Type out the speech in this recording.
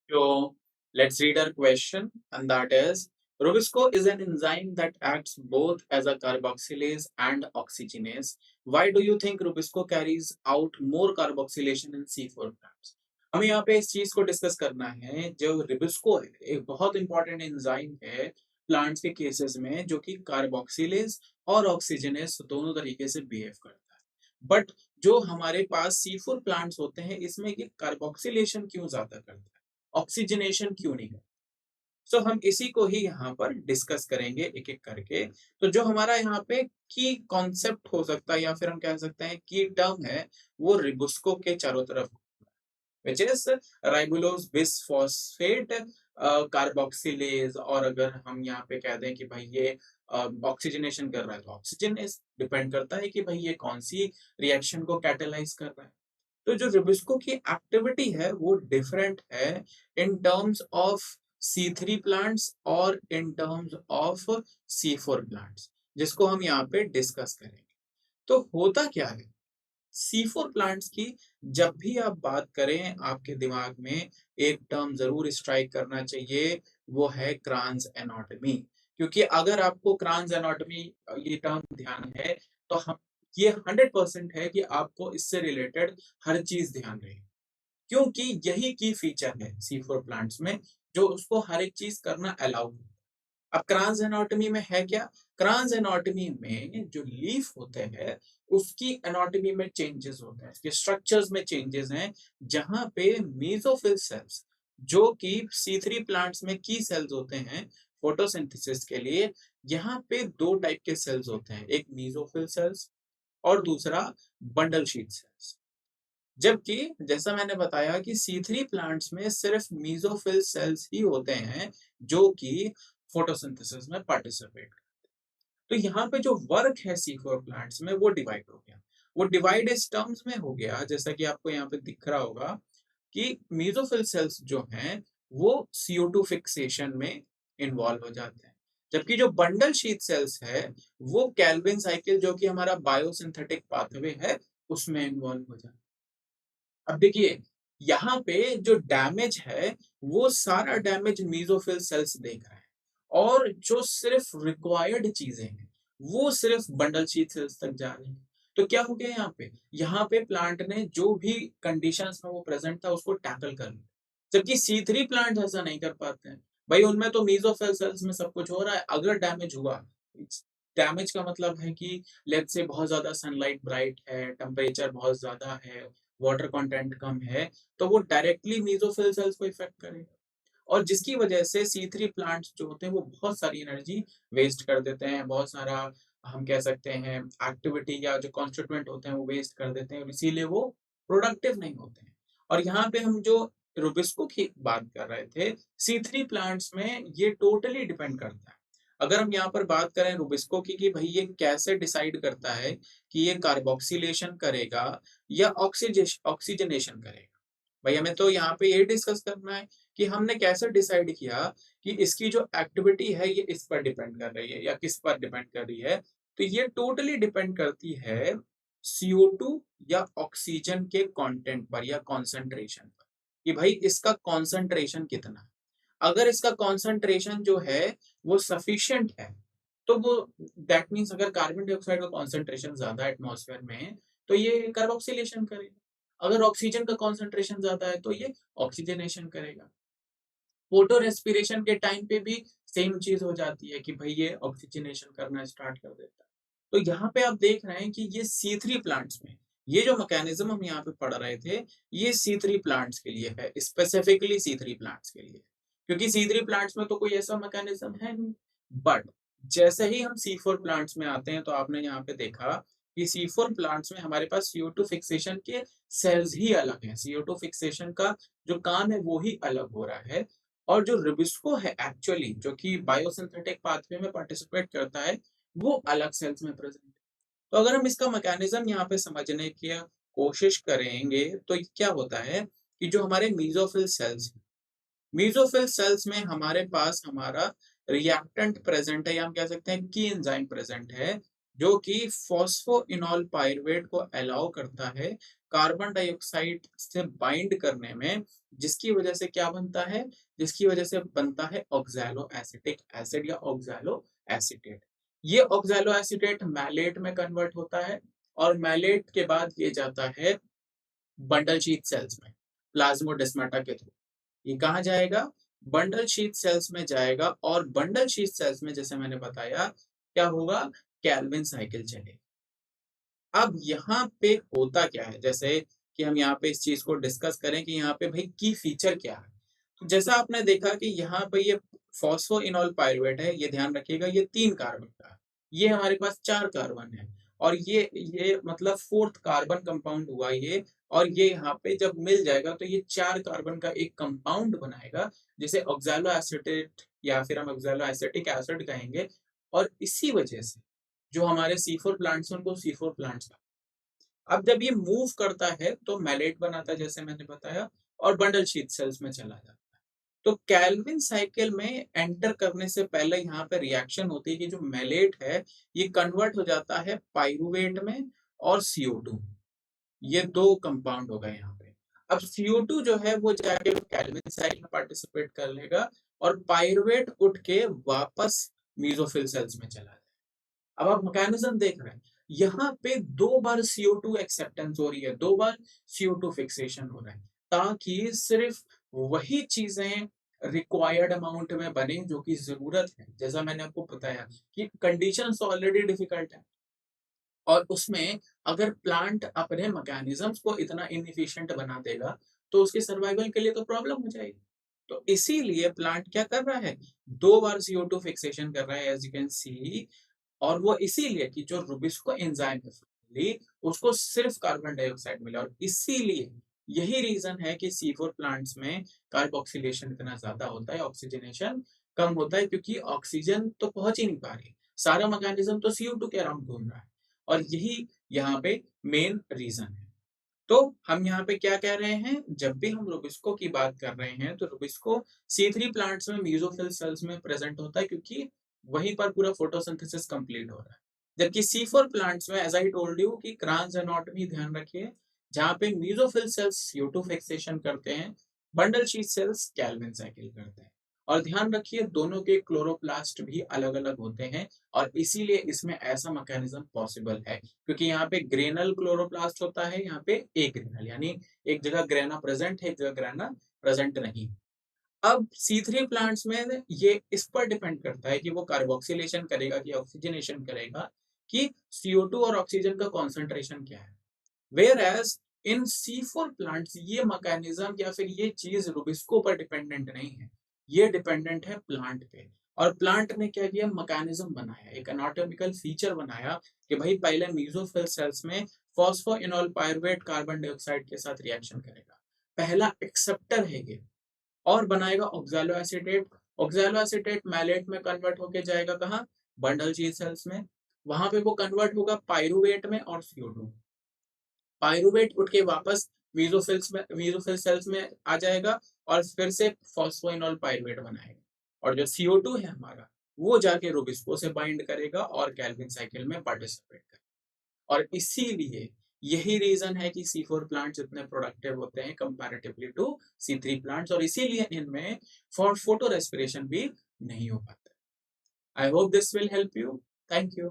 So let's read our question, and that is Rubisco is an enzyme that acts both as a carboxylase and oxygenase. Why do you think Rubisco carries out more carboxylation in C4 plants? हमें यहाँ पे इस चीज को discuss करना है। जो रिबिस्को है एक बहुत इंपॉर्टेंट एंजाइम है प्लांट्स के केसेस में, जो कि कार्बोक्सिलेज और ऑक्सीजनेस दोनों तरीके से बिहेव करता है। बट जो हमारे पास C4 प्लांट्स होते हैं इसमें ये कार्बोक्सिलेशन क्यों ज्यादा करता है, ऑक्सीजनेशन क्यों नहीं है? सो हम इसी को ही यहाँ पर डिस्कस करेंगे एक एक करके। तो जो हमारा यहाँ पे की कॉन्सेप्ट हो सकता है या फिर हम कह सकते हैं की टर्म है, वो रिबुस्को के चारों तरफ, which is ribulose bisphosphate carboxylase. और अगर हम यहाँ पे कह दें कि भाई ये ऑक्सीजनेशन कर रहा है तो ऑक्सीजनेस डिपेंड करता है कि भाई ये कौन सी रिएक्शन को कैटेलाइज कर रहा है। तो जो रिबिस्को की एक्टिविटी है वो डिफरेंट है in terms of C3 plants और in terms of C4 plants, जिसको हम यहाँ पे डिस्कस करेंगे। तो होता क्या है C4 प्लांट्स की, जब भी आप बात करें आपके दिमाग में एक टर्म जरूर स्ट्राइक करना चाहिए, वो है क्रान्स एनाटॉमी। क्योंकि अगर आपको क्रान्स एनाटॉमी ये टर्म ध्यान है तो हम ये 100% है कि आपको इससे रिलेटेड हर चीज ध्यान रहे, क्योंकि यही की फीचर है C4 प्लांट्स में जो उसको हर एक चीज करना अलाउ। अब क्रांस एनाटॉमी में है क्या? क्रांस एनाटॉमी में जो लीफ होते हैं उसकी एनाटॉमी में चेंजेस होते हैं, इसके स्ट्रक्चर्स में चेंजेस हैं, जहां पे मेसोफिल सेल्स, जो कि C3 प्लांट्स में की सेल्स होते हैं फोटोसिंथेसिस के लिए, यहाँ पे दो टाइप के सेल्स होते हैं, एक मेसोफिल सेल्स और दूसरा बंडल शीट सेल्स। जबकि जैसा मैंने बताया कि C3 प्लांट्स में सिर्फ मेसोफिल सेल्स ही होते हैं जो कि फोटोसिंथेसिस में पार्टिसिपेट। तो यहाँ पे जो वर्क है C4 प्लांट्स में वो डिवाइड हो गया। वो डिवाइड इस टर्म्स में हो गया, जैसा कि आपको यहाँ पे दिख रहा होगा कि मेसोफिल सेल्स जो हैं वो CO2 फिक्सेशन में इन्वॉल्व हो जाते हैं, जबकि जो बंडल शीथ सेल्स है वो कैल्विन साइकिल, जो कि हमारा बायोसिंथेटिक पाथवे है, उसमें इन्वॉल्व हो जाते हैं। अब देखिए यहाँ पे जो डैमेज है वो सारा डैमेज मेसोफिल सेल्स देख रहा है, और जो सिर्फ रिक्वायर्ड चीजें हैं वो सिर्फ बंडल शीथ सेल्स तक जा रही है। तो क्या हो गया यहाँ पे प्लांट ने जो भी कंडीशंस में वो प्रेजेंट था उसको टैकल कर लिया, जबकि C3 प्लांट ऐसा नहीं कर पाते हैं। भाई उनमें तो मेसोफिल सेल्स में सब कुछ हो रहा है, अगर डैमेज हुआ, डैमेज का मतलब है कि लेट्स से बहुत ज्यादा सनलाइट ब्राइट है, टेम्परेचर बहुत ज्यादा है, वाटर कंटेंट कम है, तो वो डायरेक्टली मेसोफिल सेल्स को इफेक्ट करेगा, और जिसकी वजह से C3 प्लांट्स जो होते हैं वो बहुत सारी एनर्जी वेस्ट कर देते हैं, बहुत सारा हम कह सकते हैं एक्टिविटी या जो कॉन्स्टिट्यूएंट होते हैं वो वेस्ट कर देते हैं, और इसीलिए वो प्रोडक्टिव नहीं होते हैं। और यहाँ पे हम जो रुबिस्को की बात कर रहे थे, C3 प्लांट्स में ये टोटली डिपेंड करता है। अगर हम यहाँ पर बात करें रुबिस्को की कि भाई ये कैसे डिसाइड करता है कि ये कार्बोक्सिलेशन करेगा या ऑक्सीजनेशन करेगा, भाई हमें तो यहाँ पे ये डिस्कस करना है कि हमने कैसे डिसाइड किया कि इसकी जो एक्टिविटी है ये इस पर डिपेंड कर रही है या किस पर डिपेंड कर रही है। तो ये टोटली डिपेंड करती है CO2 या ऑक्सीजन के कंटेंट पर या कॉन्सेंट्रेशन पर, कि भाई इसका कॉन्सेंट्रेशन कितना है। अगर इसका कॉन्सेंट्रेशन जो है वो सफिशिएंट है, तो वो दैट मीन्स अगर कार्बन डाइऑक्साइड का कॉन्सेंट्रेशन ज्यादा है एटमॉस्फेयर में तो ये कार्बोक्सिलेशन करेगा, अगर ऑक्सीजन का कॉन्सेंट्रेशन ज्यादा है तो ये ऑक्सीजनेशन करेगा। फोटो रेस्पिरेशन के टाइम पे भी सेम चीज हो जाती है कि भाई ये ऑक्सीजनेशन करना स्टार्ट कर देता है। तो यहाँ पे आप देख रहे हैं कि ये C3 प्लांट्स में ये जो मैकेनिज्म हम यहाँ पे पढ़ रहे थे, ये C3 प्लांट्स के लिए है, स्पेसिफिकली C3 प्लांट्स के लिए, क्योंकि C3 प्लांट्स में तो कोई ऐसा मैकेनिज्म है नहीं। बट जैसे ही हम C4 प्लांट्स में आते हैं तो आपने यहाँ पे देखा कि C4 प्लांट्स में हमारे पास CO2 फिक्सेशन के सेल्स ही अलग हैं, CO2 फिक्सेशन का जो काम है वो ही अलग हो रहा है। और जो रिबिस्को है एक्चुअली, जो कि बायोसिंथेटिक पाथवे में पार्टिसिपेट करता है, वो अलग सेल्स में प्रेजेंट है। तो अगर हम इसका मैकेनिज्म यहाँ पे समझने की कोशिश करेंगे तो क्या होता है कि जो हमारे मेसोफिल सेल्स, मेसोफिल सेल्स में हमारे पास हमारा रिएक्टेंट प्रेजेंट है, या हम कह सकते हैं की एंजाइम प्रेजेंट है, जो कि फॉस्फोइनॉल पायरुवेट को अलाउ करता है कार्बन डाइऑक्साइड से बाइंड करने में, जिसकी वजह से क्या बनता है, जिसकी वजह से बनता है ऑक्सैलो एसिटिक एसिड या ऑक्सैलो एसीटेट। ये ऑक्सैलो एसीटेट मैलेट में कन्वर्ट होता है और मैलेट के बाद ये जाता है बंडल शीथ सेल्स में प्लाज्मोडेस्माटा के थ्रू। ये कहाँ जाएगा? बंडल शीथ सेल्स में जाएगा और बंडल शीथ सेल्स में जैसे मैंने बताया क्या होगा, कैल्विन साइकिल चलेगी। अब यहाँ पे होता क्या है, जैसे कि हम यहाँ पे इस चीज को डिस्कस करें कि यहाँ पे भाई की फीचर क्या है। तो जैसा आपने देखा कि यहाँ पे ये फॉस्फोइनॉल पायरुवेट है, ये ध्यान रखिएगा ये 3 कार्बन का है। ये हमारे पास 4 कार्बन है और ये मतलब 4th कार्बन कंपाउंड हुआ ये। और ये यहाँ पे जब मिल जाएगा तो ये 4 कार्बन का एक कंपाउंड बनाएगा जिसे ऑक्सैलो एसीटेट या फिर हम ऑक्सैलो एसिटिक एसिड कहेंगे। और इसी वजह से जो हमारे C4 प्लांट्स हैं उनको C4 प्लांट्स। अब जब ये मूव करता है तो मैलेट बनाता है जैसे मैंने बताया और बंडल शीथ सेल्स में चला जाता है। तो कैल्विन साइकिल में एंटर करने से पहले यहाँ पे रिएक्शन होती है कि जो मैलेट है ये कन्वर्ट हो जाता है पाइरुवेट में और CO2। ये दो कंपाउंड हो गए यहाँ पे। अब CO2 जो है वो जाके कैल्विन साइकिल में पार्टिसिपेट कर लेगा और पाइरुवेट उठ के वापस मीसोफिल सेल्स में चला जाएगा। अब आप मैकेनिज्म देख रहे हैं, यहाँ पे 2 बार CO2 एक्सेप्टेंस हो रही है, 2 बार CO2 फिक्सेशन हो रहा है, ताकि सिर्फ वही चीजें रिक्वायर्ड अमाउंट में बने जो कि जरूरत है। जैसा मैंने आपको बताया कि कंडीशंस ऑलरेडी डिफिकल्ट है और उसमें अगर प्लांट अपने मैकेनिज्म्स को इतना इनएफिशिएंट बना देगा तो उसके सर्वाइवल के लिए तो प्रॉब्लम हो जाएगी। तो इसीलिए प्लांट क्या कर रहा है, 2 बार CO2 फिक्सेशन कर रहा है एज यू कैन सी। और वो इसीलिए कि जो रुबिस्को एंजाइम है finally, उसको सिर्फ कार्बन डाइऑक्साइड मिला और इसीलिए यही रीजन है कि C4 प्लांट्स में कार्बोक्सिलेशन इतना ज्यादा होता है, ऑक्सीजनेशन कम होता है, क्योंकि ऑक्सीजन तो पहुंच ही नहीं पा रही, सारा मैकेनिज्म तो CO2 के अराउंड घूम रहा है। और यही यहाँ पे मेन रीजन है। तो हम यहाँ पे क्या कह रहे हैं, जब भी हम रुबिस्को की बात कर रहे हैं तो रुबिस्को C3 प्लांट्स में मीसोफिल सेल्स में प्रेजेंट होता है, क्योंकि वहीं पर पूरा फोटोसिंथेसिस कंप्लीट हो रहा है। जबकि C4 प्लांट्स में एज आई टोल्ड यू कि क्रांस एनाटॉमी ध्यान रखिए, जहाँ पे मीसोफिल सेल्स CO2 फिक्सेशन करते हैं, bundle sheath sales Calvin cycle करते हैं। और ध्यान रखिए दोनों के क्लोरोप्लास्ट भी अलग अलग होते हैं और इसीलिए इसमें ऐसा मैकेनिज्म पॉसिबल है, क्योंकि यहाँ पे ग्रेनल क्लोरोप्लास्ट होता है, यहाँ पे ए ग्रेनल, यानी एक जगह ग्रेना प्रेजेंट है, एक जगह ग्रेना प्रेजेंट नहीं। अब C3 प्लांट्स में ये इस पर डिपेंड करता है कि वो कार्बोक्सिलेशन करेगा कि ऑक्सीजनेशन करेगा, कि CO2 और ऑक्सीजन का कॉन्सेंट्रेशन क्या है। Where as in C4 plants ये मैकेनिज्म या फिर ये चीज रुबिस्को पर डिपेंडेंट नहीं है, ये डिपेंडेंट है प्लांट पे। और प्लांट ने क्या किया, मैकेनिज्म बनाया, एक एनाटॉमिकल फीचर बनाया कि भाई पहले मीसोफिल सेल्स में फॉस्फोइनॉल पायरुवेट कार्बन डाइऑक्साइड के साथ रिएक्शन करेगा, पहला एक्सेप्टर है ये, और बनाएगा oxaloacetate. Oxaloacetate malate में कन्वर्ट होके जाएगा कहाँ, बंडल शी सेल्स में, वहां पे वो कन्वर्ट होगा पाइरुवेट में और CO2। पाइरुवेट उठ के वापस मीसोफिल सेल्स में आ जाएगा और फिर से फॉस्फोइनॉल पाइरुवेट बनाएगा। और जो CO2 है हमारा, वो जाके रुबिस्को से बाइंड करेगा और कैल्विन साइकिल में पार्टिसिपेट करेगा। और इसीलिए यही रीजन है कि C4 प्लांट्स इतने प्रोडक्टिव होते हैं कंपैरेटिवली टू C3 प्लांट्स, और इसीलिए इनमें फॉर फोटो रेस्पिरेशन भी नहीं हो पाता। I hope this will help you. Thank you.